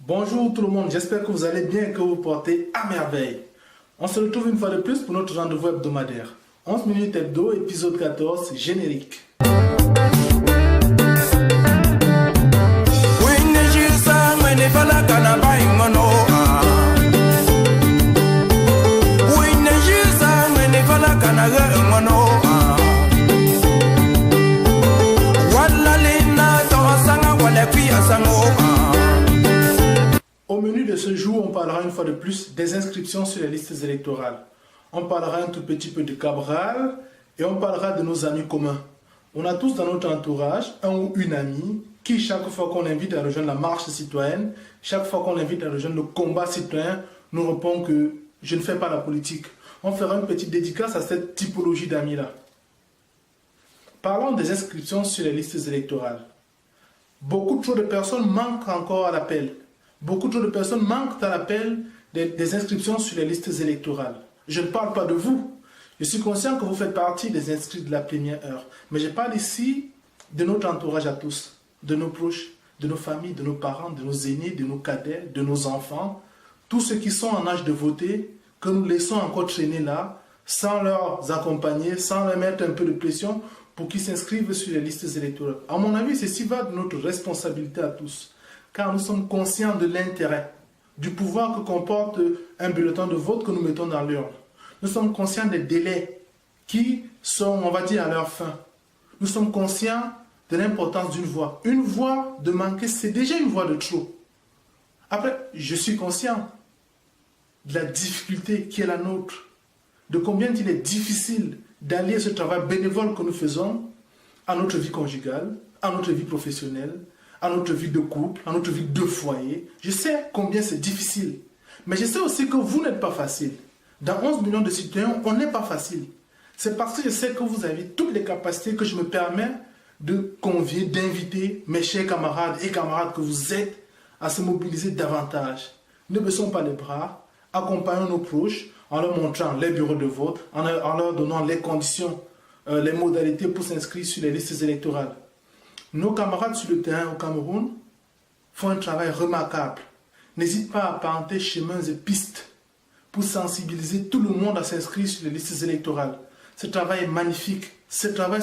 Bonjour tout le monde, j'espère que vous allez bien et que vous portez à merveille. On se retrouve une fois de plus pour notre rendez-vous hebdomadaire. 11 minutes hebdo, épisode 14, générique. Au menu de ce jour, on parlera une fois de plus des inscriptions sur les listes électorales. On parlera un tout petit peu de Cabral et on parlera de nos amis communs. On a tous dans notre entourage un ou une amie qui, chaque fois qu'on l'invite à rejoindre la marche citoyenne, chaque fois qu'on l'invite à rejoindre le combat citoyen, nous répond que je ne fais pas la politique. On fera une petite dédicace à cette typologie d'amis-là. Parlons des inscriptions sur les listes électorales. Beaucoup trop de personnes manquent encore à l'appel. Beaucoup trop de personnes manquent à l'appel des inscriptions sur les listes électorales. Je ne parle pas de vous. Je suis conscient que vous faites partie des inscrits de la première heure. Mais je parle ici de notre entourage à tous, de nos proches, de nos familles, de nos parents, de nos aînés, de nos cadets, de nos enfants. Tous ceux qui sont en âge de voter, que nous laissons encore traîner là, sans leur accompagner, sans leur mettre un peu de pression pour qu'ils s'inscrivent sur les listes électorales. À mon avis, ceci va de notre responsabilité à tous. Car nous sommes conscients de l'intérêt, du pouvoir que comporte un bulletin de vote que nous mettons dans l'urne. Nous sommes conscients des délais qui sont, on va dire, à leur fin. Nous sommes conscients de l'importance d'une voix. Une voix de manquer, c'est déjà une voix de trop. Après, je suis conscient de la difficulté qui est la nôtre, de combien il est difficile d'allier ce travail bénévole que nous faisons à notre vie conjugale, à notre vie professionnelle, à notre vie de couple, à notre vie de foyer. Je sais combien c'est difficile. Mais je sais aussi que vous n'êtes pas facile. Dans 11 millions de citoyens, on n'est pas facile. C'est parce que je sais que vous avez toutes les capacités que je me permets de convier, d'inviter mes chers camarades et camarades que vous êtes à se mobiliser davantage. Ne baissons pas les bras, accompagnons nos proches en leur montrant les bureaux de vote, en leur donnant les conditions, les modalités pour s'inscrire sur les listes électorales. Nos camarades sur le terrain au Cameroun font un travail remarquable. N'hésite pas à apparenter chemins et pistes pour sensibiliser tout le monde à s'inscrire sur les listes électorales. Ce travail est magnifique. Ce travail,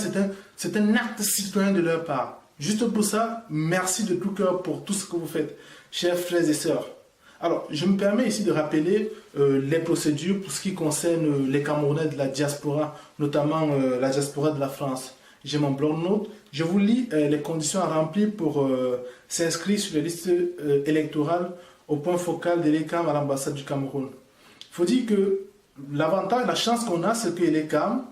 c'est un acte citoyen de leur part. Juste pour ça, merci de tout cœur pour tout ce que vous faites, chers frères et sœurs. Alors, je me permets ici de rappeler les procédures pour ce qui concerne les Camerounais de la diaspora, notamment la diaspora de la France. J'ai mon bloc-notes. Je vous lis les conditions à remplir pour s'inscrire sur les listes électorales au point focal de l'ECAM à l'ambassade du Cameroun. Il faut dire que l'avantage, la chance qu'on a, c'est que l'ECAM,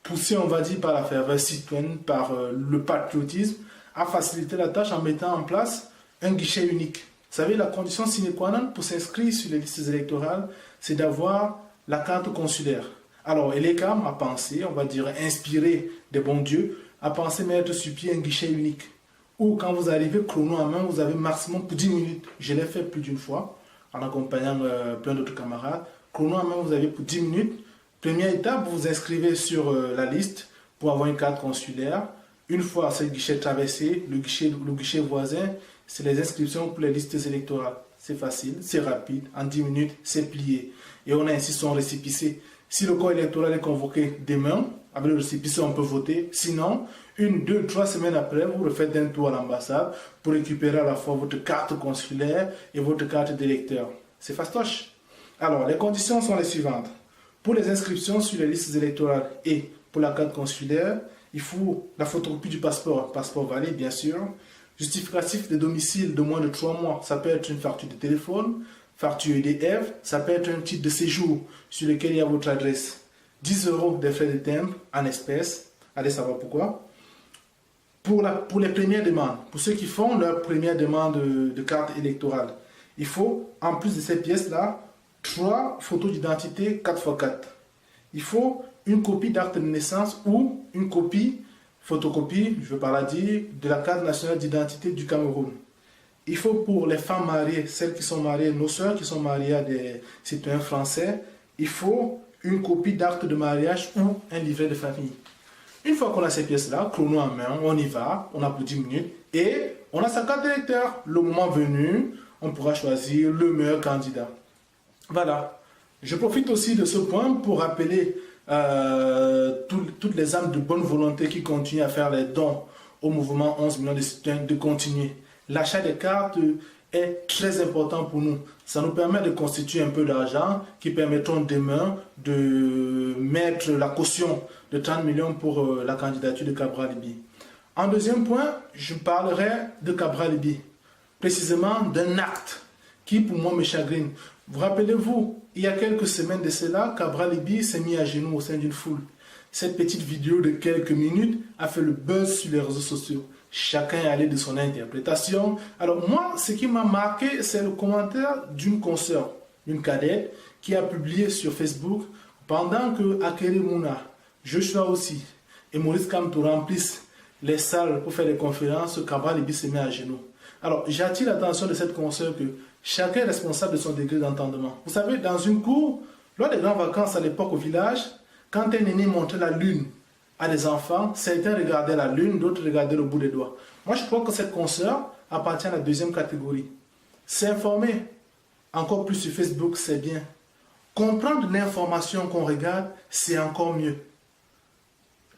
poussé, on va dire, par la ferveur citoyenne, par le patriotisme, a facilité la tâche en mettant en place un guichet unique. Vous savez, la condition sine qua non pour s'inscrire sur les listes électorales, c'est d'avoir la carte consulaire. Alors, l'ECAM a pensé, on va dire, inspiré des bons dieux, a pensé mettre sur pied un guichet unique. Où quand vous arrivez chrono en main, vous avez maximum pour 10 minutes. Je l'ai fait plus d'une fois, en accompagnant plein d'autres camarades. Chrono en main, vous avez pour 10 minutes. Première étape, vous vous inscrivez sur la liste pour avoir une carte consulaire. Une fois ce guichet traversé, le guichet voisin, c'est les inscriptions pour les listes électorales. C'est facile, c'est rapide, en 10 minutes, c'est plié. Et on a ainsi son récépissé. Si le corps électoral est convoqué demain, avec le récépissé, on peut voter. Sinon, 1, 2, 3 semaines après, vous refaites un tour à l'ambassade pour récupérer à la fois votre carte consulaire et votre carte d'électeur. C'est fastoche. Alors, les conditions sont les suivantes. Pour les inscriptions sur les listes électorales et pour la carte consulaire, il faut la photocopie du passeport valide, bien sûr, justificatif de domicile de moins de 3 mois, ça peut être une facture de téléphone, facture EDF, ça peut être un titre de séjour sur lequel il y a votre adresse. 10 € de frais de timbre en espèces, allez savoir pourquoi. Pour les premières demandes, pour ceux qui font leur première demande de carte électorale, il faut, en plus de ces pièces-là, 3 photos d'identité 4x4. Il faut une copie d'acte de naissance ou une photocopie, je veux pas la dire, de la carte nationale d'identité du Cameroun. Il faut pour les femmes mariées, celles qui sont mariées, nos sœurs qui sont mariées à des citoyens français, il faut une copie d'acte de mariage ou un livret de famille. Une fois qu'on a ces pièces-là, chrono en main, on y va, on a pour 10 minutes et on a sa carte d'électeur. Le moment venu, on pourra choisir le meilleur candidat. Voilà. Je profite aussi de ce point pour rappeler toutes les âmes de bonne volonté qui continuent à faire les dons au mouvement 11 millions de citoyens de continuer. L'achat des cartes est très important pour nous. Ça nous permet de constituer un peu d'argent qui permettront demain de mettre la caution de 30 millions pour la candidature de Cabral Libye. En deuxième point, je parlerai de Cabral Libye, précisément d'un acte qui pour moi me chagrine. Vous rappelez-vous, il y a quelques semaines de cela, Cabral Libye s'est mis à genoux au sein d'une foule. Cette petite vidéo de quelques minutes a fait le buzz sur les réseaux sociaux. Chacun est allé de son interprétation. Alors moi, ce qui m'a marqué, c'est le commentaire d'une consoeur, une cadette, qui a publié sur Facebook pendant que Akere Mouna, Joshua aussi, et Maurice Kamto remplissent les salles pour faire des conférences, Cabral Libye se met à genoux. Alors j'attire l'attention de cette consoeur que chacun est responsable de son degré d'entendement. Vous savez, dans une cour, lors des grandes vacances à l'époque au village, quand un aîné montrait la lune à des enfants, certains regardaient la lune, d'autres regardaient le bout des doigts. Moi, je crois que cette consoeur appartient à la deuxième catégorie. S'informer encore plus sur Facebook, c'est bien. Comprendre l'information qu'on regarde, c'est encore mieux.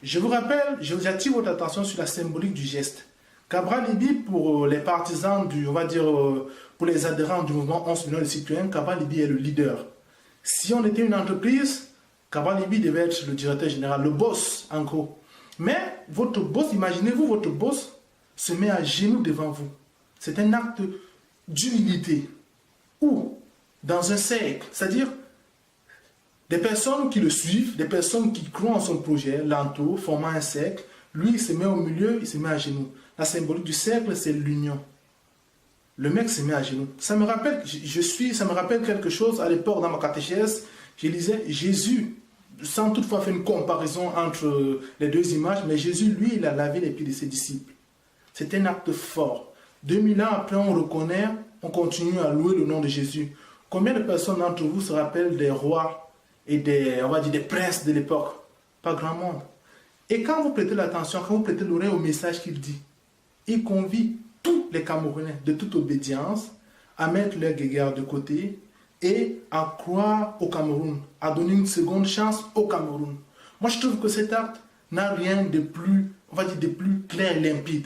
Je vous rappelle, j'attire votre attention sur la symbolique du geste. Cabral Libye, pour les partisans on va dire, pour les adhérents du mouvement 11 millions de citoyens, Cabral Libye est le leader. Si on était une entreprise, Cabral Libye devait être le directeur général, le boss en gros. Mais votre boss, imaginez-vous, votre boss se met à genoux devant vous. C'est un acte d'humilité. Ou dans un cercle, c'est-à-dire des personnes qui le suivent, des personnes qui croient en son projet, l'entourent, formant un cercle. Lui, il se met au milieu, il se met à genoux. La symbolique du cercle, c'est l'union. Le mec se met à genoux. Ça me rappelle quelque chose à l'époque dans ma catéchèse. Je lisais Jésus, sans toutefois faire une comparaison entre les deux images, mais Jésus, lui, il a lavé les pieds de ses disciples. C'est un acte fort. 2000 ans après, on reconnaît, on continue à louer le nom de Jésus. Combien de personnes d'entre vous se rappellent des rois et des princes de l'époque? Pas grand monde. Et quand vous prêtez l'attention, quand vous prêtez l'oreille au message qu'il dit, il convie tous les Camerounais de toute obédience à mettre leur guéguerre de côté et à croire au Cameroun, à donner une seconde chance au Cameroun. Moi, je trouve que cet acte n'a rien de plus, de plus clair et limpide.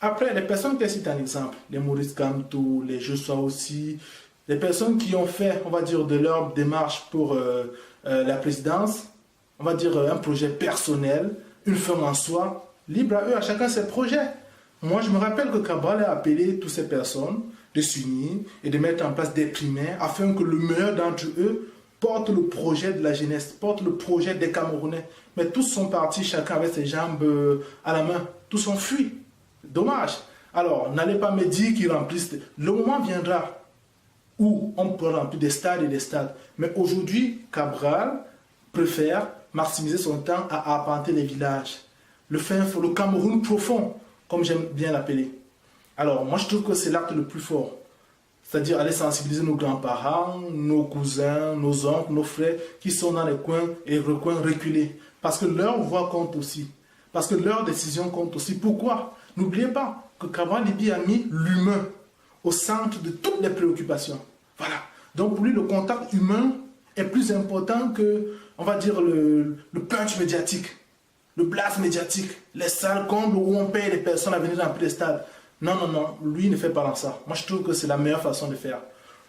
Après, les personnes qui citent un exemple, les Maurice Kamto, les Joshua aussi, les personnes qui ont fait, de leur démarche pour la présidence, un projet personnel, une firme en soi, libre à eux, à chacun ses projets. Moi, je me rappelle que Cabral a appelé toutes ces personnes de s'unir et de mettre en place des primaires afin que le meilleur d'entre eux porte le projet de la jeunesse, porte le projet des Camerounais. Mais tous sont partis, chacun avec ses jambes à la main. Tous ont fui. Dommage. Alors, n'allez pas me dire qu'ils remplissent. Le moment viendra où on pourra remplir des stades et des stades. Mais aujourd'hui, Cabral préfère maximiser son temps à arpenter les villages. Le Cameroun profond, comme j'aime bien l'appeler. Alors, moi, je trouve que c'est l'acte le plus fort. C'est-à-dire aller sensibiliser nos grands-parents, nos cousins, nos oncles, nos frères qui sont dans les coins et recoins reculés. Parce que leur voix compte aussi. Parce que leur décision compte aussi. Pourquoi? N'oubliez pas que Cabral Libye a mis l'humain au centre de toutes les préoccupations. Voilà. Donc, pour lui, le contact humain est plus important que, le punch médiatique, le blast médiatique, les salles combles où on paye les personnes à venir remplir les stades. Non, lui il ne fait pas ça. Moi je trouve que c'est la meilleure façon de faire.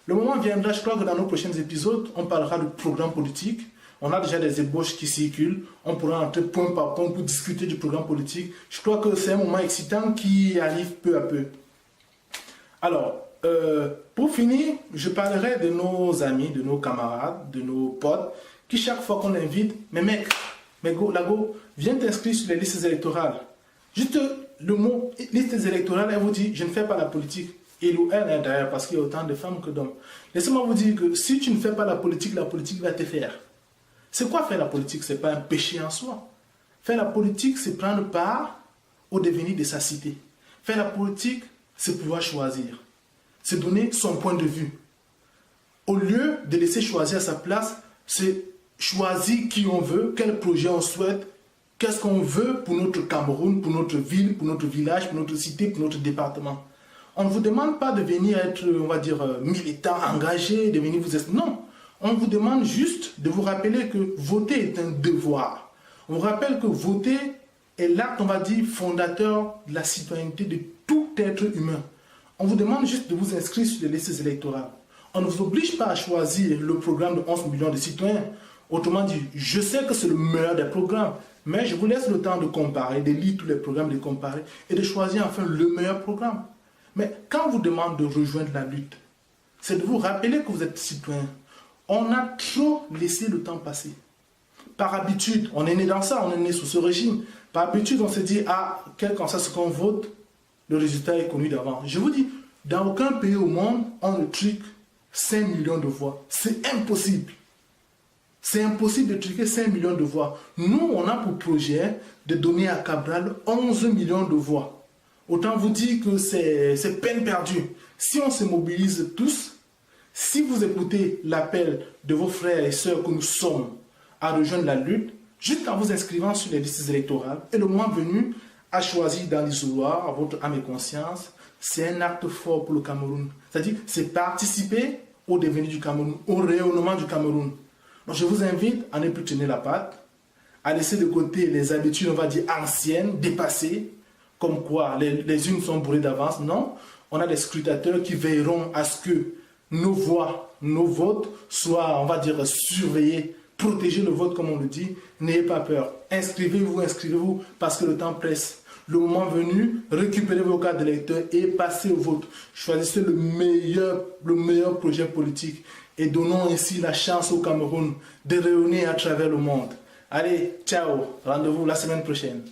Le moment viendra, je crois que dans nos prochains épisodes, on parlera de programme politique. On a déjà des ébauches qui circulent. On pourra entrer point par point pour discuter du programme politique. Je crois que c'est un moment excitant qui arrive peu à peu. Alors, pour finir, je parlerai de nos amis, de nos camarades, de nos potes, qui chaque fois qu'on invite, mais mec, viens t'inscrire sur les listes électorales. Juste le mot listes électorales, elle vous dit, je ne fais pas la politique. Il ou elle est derrière parce qu'il y a autant de femmes que d'hommes. Laissez-moi vous dire que si tu ne fais pas la politique va te faire. C'est quoi faire la politique? Ce n'est pas un péché en soi. Faire la politique, c'est prendre part au devenir de sa cité. Faire la politique, c'est pouvoir choisir. C'est donner son point de vue. Au lieu de laisser choisir à sa place, c'est choisir qui on veut, quel projet on souhaite, qu'est-ce qu'on veut pour notre Cameroun, pour notre ville, pour notre village, pour notre cité, pour notre département. On ne vous demande pas de venir être, on va dire, militant, engagé, de venir vous... Non, on vous demande juste de vous rappeler que voter est un devoir. On vous rappelle que voter est l'acte, on va dire, fondateur de la citoyenneté de tout être humain. On vous demande juste de vous inscrire sur les listes électorales. On ne vous oblige pas à choisir le programme de 11 millions de citoyens. Autrement dit, je sais que c'est le meilleur des programmes, mais je vous laisse le temps de comparer, de lire tous les programmes, de comparer et de choisir enfin le meilleur programme. Mais quand on vous demande de rejoindre la lutte, c'est de vous rappeler que vous êtes citoyen. On a trop laissé le temps passer. Par habitude, on est né dans ça, on est né sous ce régime. Par habitude, on se dit, ah, quel qu'en soit ce qu'on vote, le résultat est connu d'avant. Je vous dis, dans aucun pays au monde, on ne truque 5 millions de voix. C'est impossible. C'est impossible de truquer 5 millions de voix. Nous, on a pour projet de donner à Cabral 11 millions de voix. Autant vous dire que c'est peine perdue. Si on se mobilise tous, si vous écoutez l'appel de vos frères et sœurs que nous sommes à rejoindre la lutte, juste en vous inscrivant sur les listes électorales, et le moment venu, à choisir dans l'isoloir, à votre âme et conscience, c'est un acte fort pour le Cameroun. C'est-à-dire, c'est participer au devenir du Cameroun, au rayonnement du Cameroun. Donc je vous invite à ne plus tenir la patte, à laisser de côté les habitudes, on va dire, anciennes, dépassées, comme quoi les unes sont bourrées d'avance. Non, on a des scrutateurs qui veilleront à ce que nos voix, nos votes soient, on va dire, surveillés, protéger le vote comme on le dit. N'ayez pas peur. Inscrivez-vous parce que le temps presse. Le moment venu, récupérez vos cartes d'électeurs et passez au vote. Choisissez le meilleur projet politique et donnons ainsi la chance au Cameroun de rayonner à travers le monde. Allez, ciao, rendez-vous la semaine prochaine.